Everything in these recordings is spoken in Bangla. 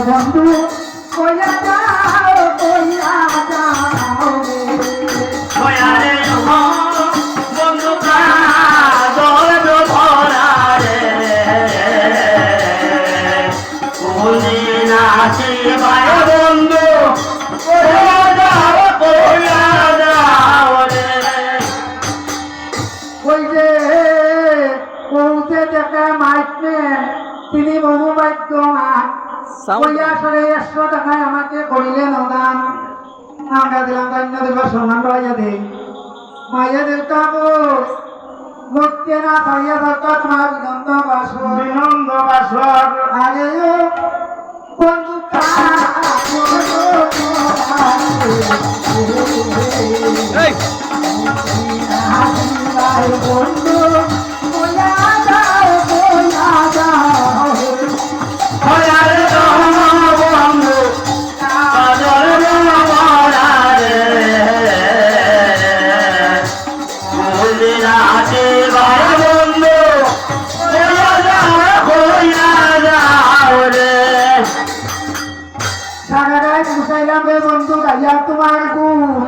বন্ধু কইয়া যাও কইয়া যাও রে বন্ধু কাজল ভরা রে কোনি নাচি ভাই বন্ধু কইয়া যাও রে ওই যে পৌঁছে দেখে মাইকমে তিনি বহু ভাগ্যবান আসলে 100 টাকায় আমাকে করিলেন অনুদান আমরা দিলাম ধন্যবাদ সম্মান পাইয়া দেই মাইয়াদের কাগজ মুক্তি না পাইয়া দরকার তোমার বিনন্দ বাসর আরে বন্ধু বন্ধু তোমার গুণ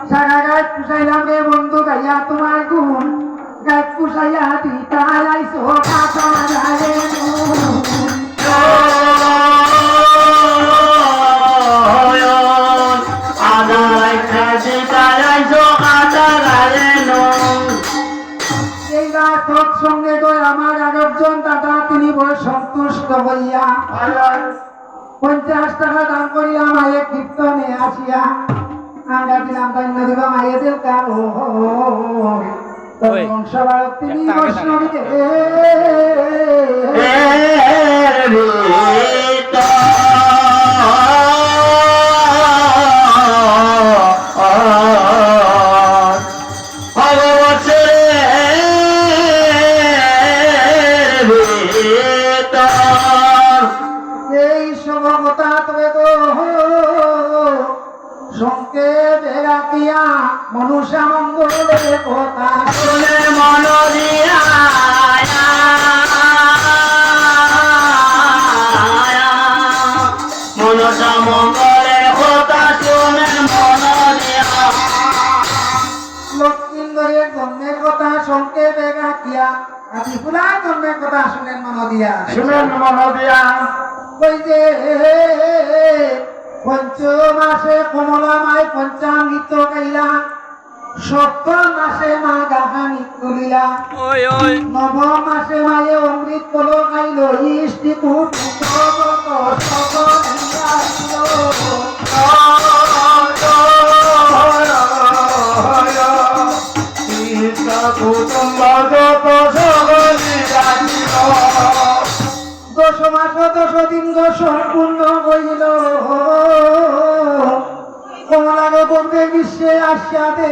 সারা গাছ পুষাইলাম রে বন্ধু গাইয়া তোমার গুণ গাছ পুষাইয়া দিতা আইসো কাটা রে সঙ্গে আমার আরেকজন দাদা তিনি বড় সন্তুষ্ট হইয়া 50 টাকা দান করিয়া মায়ে কীর্তনে আসিয়া আমরা দিলাম ধন্য দিব মায়েদের কারো বংশবাড়ক তিনি বৈষ্ণবীকে মনুষ্য মঙ্গলের কথা শুনে মন দিয়া মনুষ্য মঙ্গলের কথা শুনে মন দিয়া লক্ষ্মীন্দরের জন্মের কথা সংক্ষেপে রাখিয়া আদি ফুলার জন্মের কথা শুনেন মন দিয়া ওই যে পঞ্চমাসে কমলা মায় পঞ্চামৃত গাইলা সপ্তম মাসে মা গাহানি তুলিলা নবম মাসে মায়ে অমৃত কল গাইল ইষ্টি দশ মাস 10 দিন সম্পূর্ণ হইল কমলাকে বলতে বিশ্বে আসিয়া দে